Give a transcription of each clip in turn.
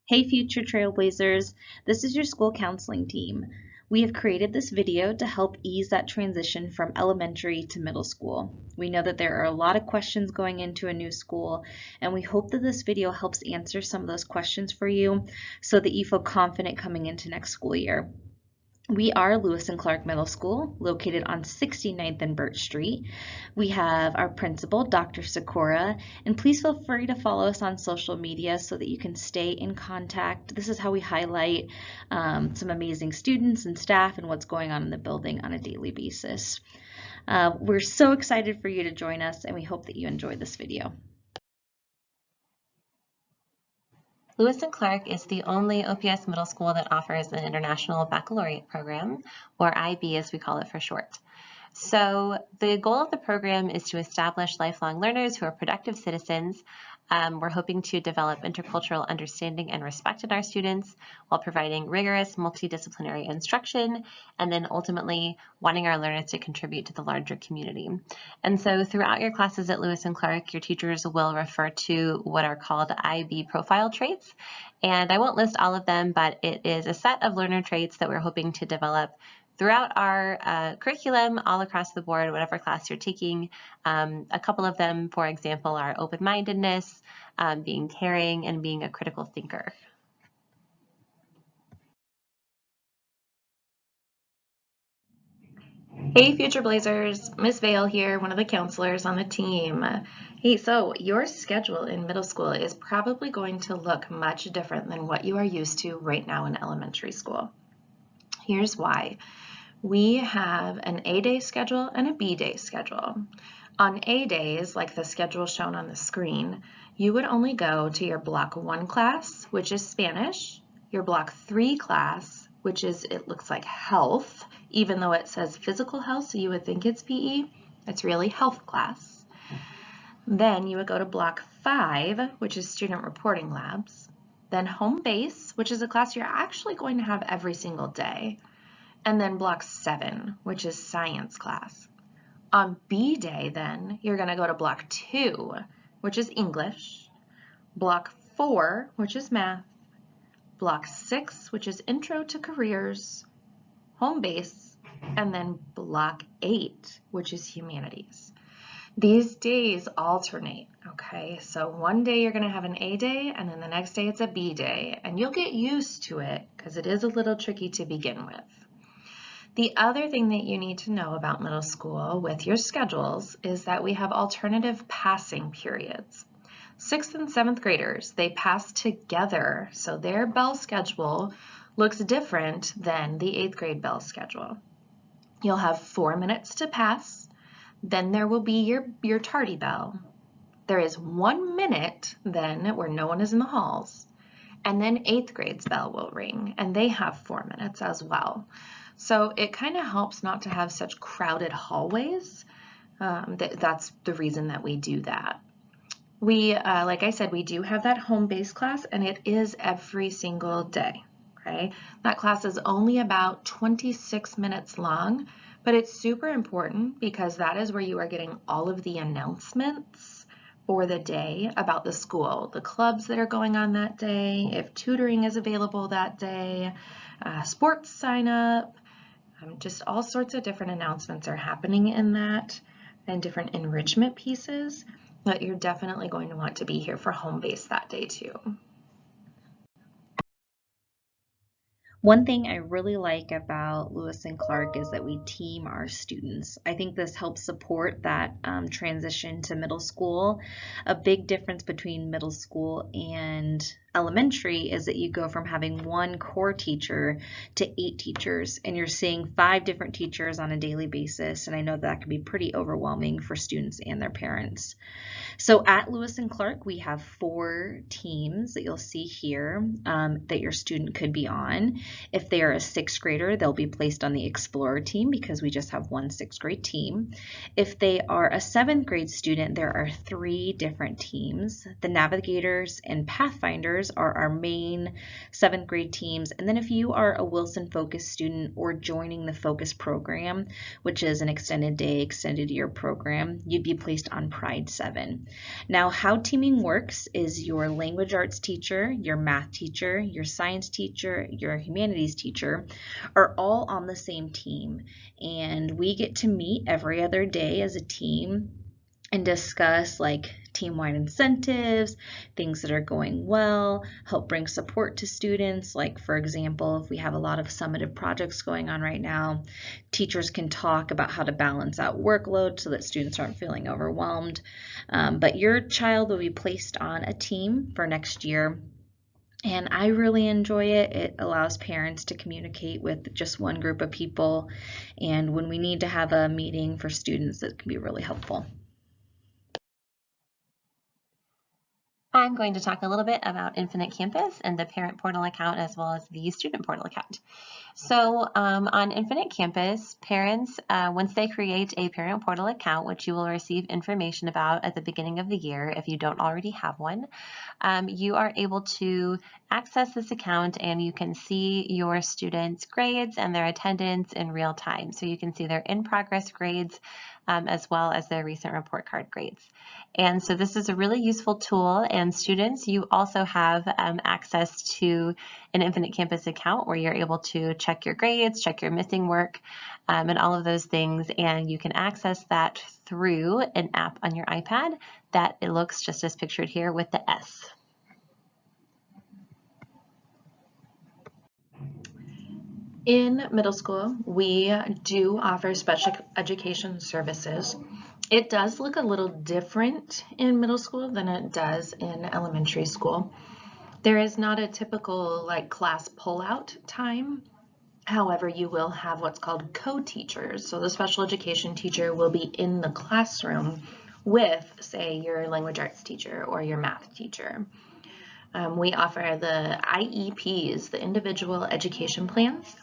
Hey future trailblazers, this is your school counseling team. We have created this video to help ease that transition from elementary to middle school. We know that there are a lot of questions going into a new school, and we hope that this video helps answer some of those questions for you so that you feel confident coming into next school year. We are Lewis and Clark Middle School, located on 69th and Birch Street. We have our principal, Dr. Sakura, and please feel free to follow us on social media so that you can stay in contact. This is how we highlight some amazing students and staff and what's going on in the building on a daily basis. We're so excited for you to join us, and we hope that you enjoy this video. Lewis and Clark is the only OPS middle school that offers an International Baccalaureate program, or IB as we call it for short. So the goal of the program is to establish lifelong learners who are productive citizens. We're hoping to develop intercultural understanding and respect in our students while providing rigorous multidisciplinary instruction, and then ultimately wanting our learners to contribute to the larger community. And so throughout your classes at Lewis and Clark, your teachers will refer to what are called IB profile traits. And I won't list all of them, but it is a set of learner traits that we're hoping to develop throughout our curriculum all across the board, whatever class you're taking. A couple of them, for example, are open-mindedness, being caring, and being a critical thinker. Hey Future Blazers, Miss Vale here, one of the counselors on the team. Hey, so your schedule in middle school is probably going to look much different than what you are used to right now in elementary school. Here's why. We have an A day schedule and a B day schedule. On A days, like the schedule shown on the screen, you would only go to your Block 1 class, which is Spanish, your Block 3 class, which is, it looks like health, even though it says physical health, so you would think it's PE, it's really health class. Then you would go to Block 5, which is student reporting labs, then home base, which is a class you're actually going to have every single day, and then Block 7, which is science class. On B day, then, you're going to go to Block 2, which is English, Block 4, which is math, Block 6, which is intro to careers, home base, and then Block 8, which is humanities. These days alternate, okay? So one day you're going to have an A day, and then the next day it's a B day, and you'll get used to it because it is a little tricky to begin with. The other thing that you need to know about middle school with your schedules is that we have alternative passing periods. 6th and 7th graders, they pass together, so their bell schedule looks different than the 8th grade bell schedule. You'll have 4 minutes to pass, then there will be your tardy bell. There is 1 minute then where no one is in the halls, and then 8th grade's bell will ring, and they have 4 minutes as well. So it kind of helps not to have such crowded hallways. That's the reason that we do that. We, like I said, we do have that home-based class, and it is every single day, okay? That class is only about 26 minutes long, but it's super important because that is where you are getting all of the announcements for the day about the school, the clubs that are going on that day, if tutoring is available that day, sports sign up, just all sorts of different announcements are happening in that and different enrichment pieces, but you're definitely going to want to be here for home base that day too. One thing I really like about Lewis and Clark is that we team our students. I think this helps support that transition to middle school. A big difference between middle school and elementary is that you go from having one core teacher to 8 teachers, and you're seeing 5 different teachers on a daily basis, and I know that can be pretty overwhelming for students and their parents. So at Lewis and Clark, we have 4 teams that you'll see here that your student could be on. If they are a 6th grader, they'll be placed on the Explorer team because we just have one 6th grade team. If they are a 7th grade student, there are 3 different teams. The Navigators and Pathfinders are our main 7th grade teams. And then if you are a Wilson Focus student or joining the Focus program, which is an extended day, extended year program, you'd be placed on Pride 7. Now, how teaming works is your language arts teacher, your math teacher, your science teacher, your humanities teacher are all on the same team, and we get to meet every other day as a team and discuss like team-wide incentives, things that are going well, help bring support to students. Like, for example, if we have a lot of summative projects going on right now, teachers can talk about how to balance out workload so that students aren't feeling overwhelmed. But your child will be placed on a team for next year. And I really enjoy it. It allows parents to communicate with just one group of people. And when we need to have a meeting for students, it can be really helpful. I'm going to talk a little bit about Infinite Campus and the parent portal account as well as the student portal account. So on Infinite Campus, parents, once they create a parent portal account, which you will receive information about at the beginning of the year if you don't already have one, you are able to access this account and you can see your students' grades and their attendance in real time. So you can see their in-progress grades as well as their recent report card grades. And so this is a really useful tool, and students, you also have access to an Infinite Campus account where you're able to check your grades, check your missing work, and all of those things, and you can access that through an app on your iPad that it looks just as pictured here with the S. In middle school, we do offer special education services. It does look a little different in middle school than it does in elementary school. There is not a typical like class pullout time. However, you will have what's called co-teachers. So the special education teacher will be in the classroom with, say, your language arts teacher or your math teacher. We offer the IEPs, the individual education plans,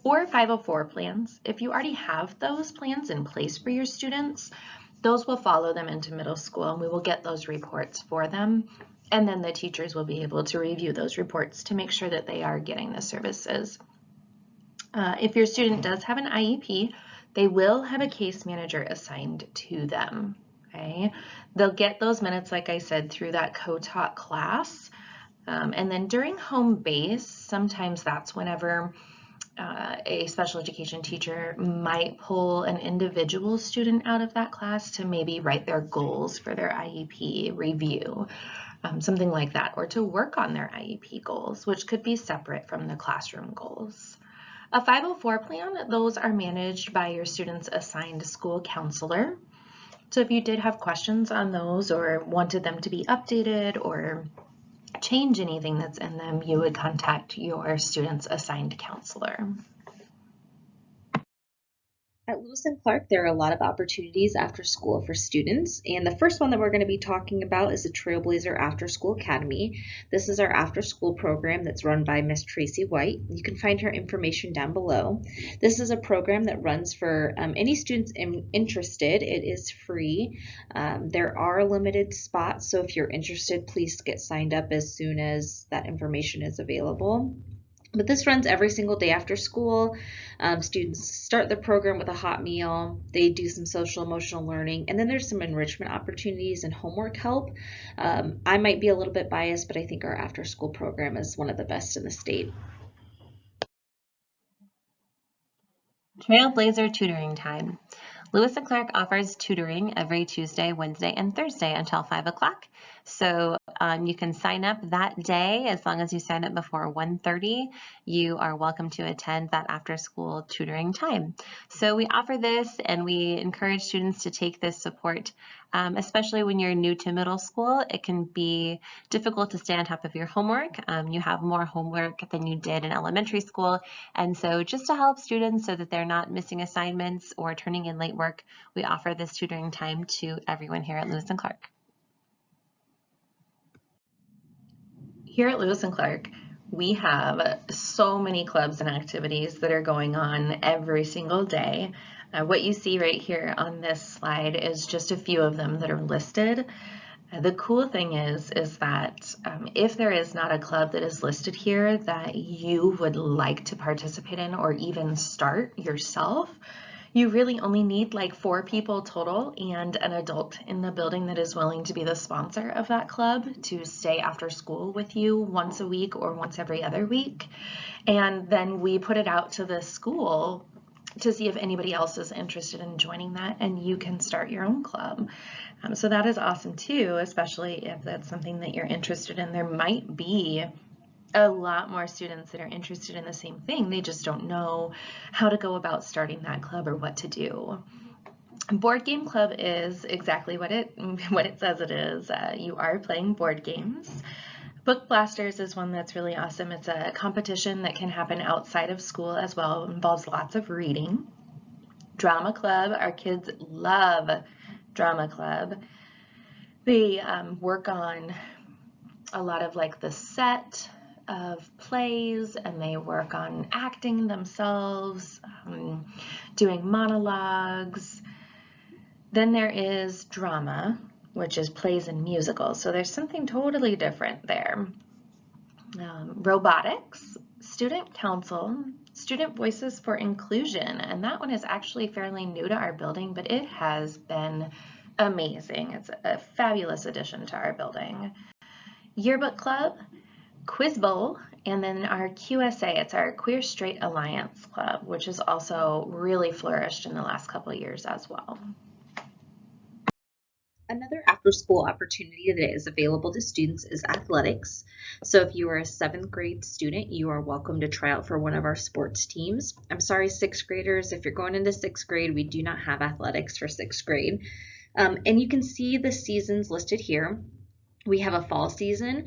or 504 plans. If you already have those plans in place for your students, those will follow them into middle school, and we will get those reports for them. And then the teachers will be able to review those reports to make sure that they are getting the services. If your student does have an IEP, they will have a case manager assigned to them. Okay? They'll get those minutes, like I said, through that co-taught class. And then during home base, sometimes that's whenever a special education teacher might pull an individual student out of that class to maybe write their goals for their IEP review, something like that, or to work on their IEP goals, which could be separate from the classroom goals. A 504 plan, those are managed by your student's assigned school counselor. So if you did have questions on those or wanted them to be updated or change anything that's in them, you would contact your student's assigned counselor. At Lewis and Clark, there are a lot of opportunities after school for students, and the first one that we're going to be talking about is the Trailblazer After School Academy. This is our after-school program that's run by Miss Tracy White. You can find her information down below. This is a program that runs for any students interested. It is free. There are limited spots, so if you're interested, please get signed up as soon as that information is available. But this runs every single day after school. Students start the program with a hot meal. They do some social emotional learning, and then there's some enrichment opportunities and homework help. I might be a little bit biased, but I think our after school program is one of the best in the state. Trailblazer tutoring time. Lewis and Clark offers tutoring every Tuesday, Wednesday, and Thursday until 5 o'clock. So you can sign up that day. As long as you sign up before 1:30, you are welcome to attend that after-school tutoring time. So we offer this, and we encourage students to take this support, especially when you're new to middle school. It can be difficult to stay on top of your homework. You have more homework than you did in elementary school, and so just to help students so that they're not missing assignments or turning in late work, we offer this tutoring time to everyone here at Lewis and Clark. Here at Lewis and Clark, We have so many clubs and activities that are going on every single day. What you see right here on this slide is just a few of them that are listed. The cool thing is that if there is not a club that is listed here that you would like to participate in or even start yourself, you really only need like 4 people total and an adult in the building that is willing to be the sponsor of that club to stay after school with you once a week or once every other week. And then we put it out to the school to see if anybody else is interested in joining that, and you can start your own club. So that is awesome too, especially if that's something that you're interested in. There might be a lot more students that are interested in the same thing. They just don't know how to go about starting that club or what to do. Board game club is exactly what it says it is. You are playing board games. Book Blasters is one that's really awesome. It's a competition that can happen outside of school as well. It involves lots of reading. Drama Club, our kids love Drama Club. They work on a lot of like the set of plays, and they work on acting themselves, doing monologues. Then there is drama, which is plays and musicals. So there's something totally different there. Robotics, student council, student voices for inclusion, and that one is actually fairly new to our building, but it has been amazing. It's a fabulous addition to our building. Yearbook Club, Quiz Bowl, and then our QSA, it's our Queer Straight Alliance Club, which has also really flourished in the last couple of years as well. Another after-school opportunity that is available to students is athletics. So if you are a 7th grade student, you are welcome to try out for one of our sports teams. I'm sorry, 6th graders, if you're going into 6th grade, we do not have athletics for 6th grade. And you can see the seasons listed here. We have a fall season,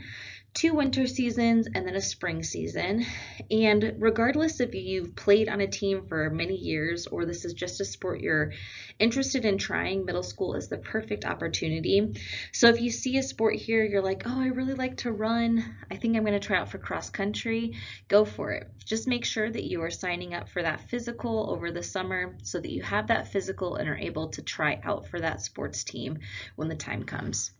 2 winter seasons, and then a spring season. And regardless if you've played on a team for many years or this is just a sport you're interested in trying, middle school is the perfect opportunity. So if you see a sport here, you're like, oh, I really like to run, I think I'm going to try out for cross country, go for it. Just make sure that you are signing up for that physical over the summer so that you have that physical and are able to try out for that sports team when the time comes.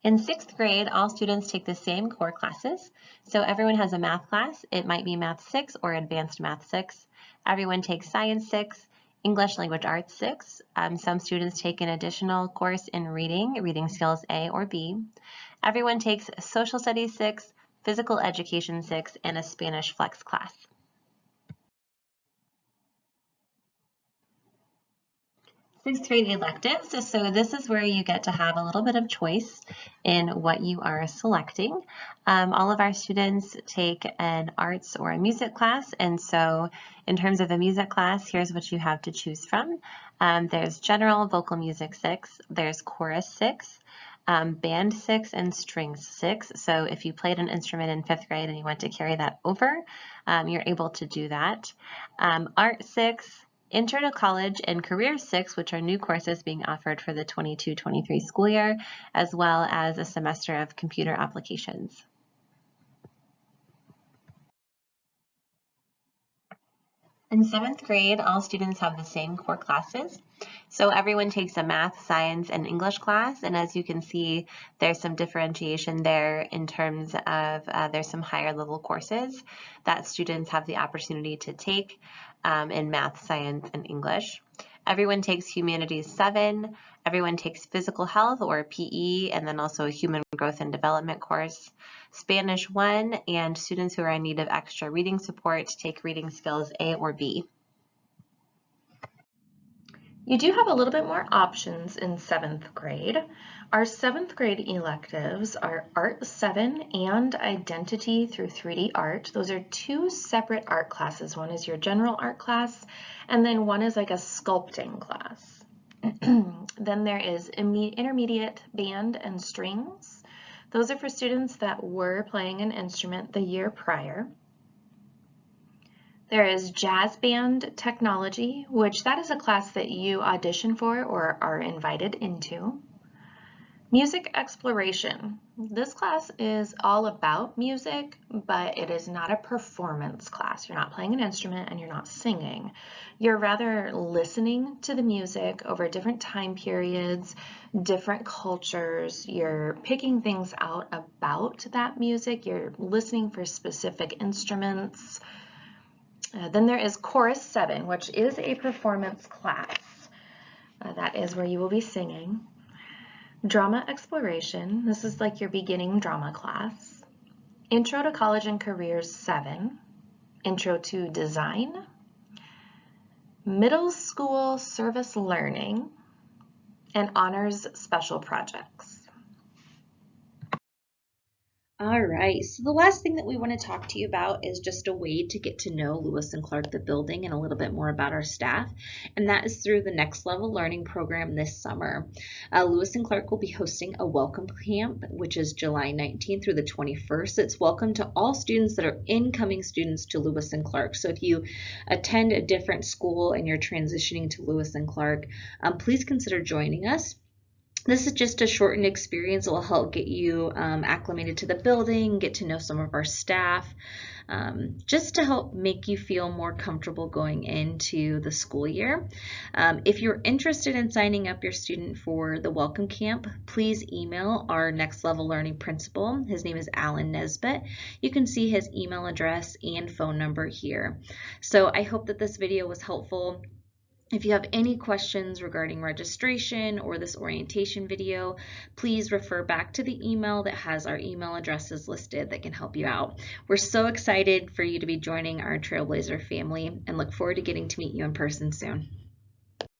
In 6th grade, all students take the same core classes. So everyone has a math class. It might be Math 6 or Advanced Math 6. Everyone takes Science 6, English Language Arts 6. Some students take an additional course in reading skills A or B. Everyone takes Social Studies 6, Physical Education 6, and a Spanish Flex class. Sixth grade electives. So this is where you get to have a little bit of choice in what you are selecting. All of our students take an arts or a music class, and so in terms of a music class, here's what you have to choose from. There's general vocal music 6, there's chorus 6, band 6, and strings 6. So if you played an instrument in 5th grade and you want to carry that over, you're able to do that. Art 6, Intro to College and Career 6, which are new courses being offered for the 22-23 school year, as well as a semester of computer applications. In 7th grade, all students have the same core classes. So everyone takes a math, science, and English class, and as you can see, there's some differentiation there in terms of there's some higher level courses that students have the opportunity to take in math, science, and English. Everyone takes Humanities 7, everyone takes Physical Health or PE, and then also a Human Growth and Development course. Spanish 1, and students who are in need of extra reading support take Reading Skills A or B. You do have a little bit more options in 7th grade. Our 7th grade electives are Art 7 and Identity through 3D Art. Those are 2 separate art classes. One is your general art class, and then one is like a sculpting class. Then there is intermediate band and strings. Those are for students that were playing an instrument the year prior. There is Jazz Band Technology, which that is a class that you audition for or are invited into. Music Exploration. This class is all about music, but it is not a performance class. You're not playing an instrument and you're not singing. You're rather listening to the music over different time periods, different cultures. You're picking things out about that music. You're listening for specific instruments. Then there is Chorus 7, which is a performance class. That is where you will be singing. Drama Exploration, this is like your beginning drama class. Intro to College and Careers 7, Intro to Design, Middle School Service Learning, and Honors Special Projects. All right, so the last thing that we want to talk to you about is just a way to get to know Lewis and Clark, the building, and a little bit more about our staff, and that is through the Next Level Learning program this summer. Lewis and Clark will be hosting a welcome camp, which is July 19th through the 21st. It's welcome to all students that are incoming students to Lewis and Clark. So if you attend a different school and you're transitioning to Lewis and Clark, please consider joining us. This is just a shortened experience that will help get you acclimated to the building, get to know some of our staff, just to help make you feel more comfortable going into the school year. If you're interested in signing up your student for the welcome camp, please email our Next Level Learning principal. His name is Alan Nesbitt. You can see his email address and phone number here. So I hope that this video was helpful. If you have any questions regarding registration or this orientation video, please refer back to the email that has our email addresses listed that can help you out. We're so excited for you to be joining our Trailblazer family and look forward to getting to meet you in person soon.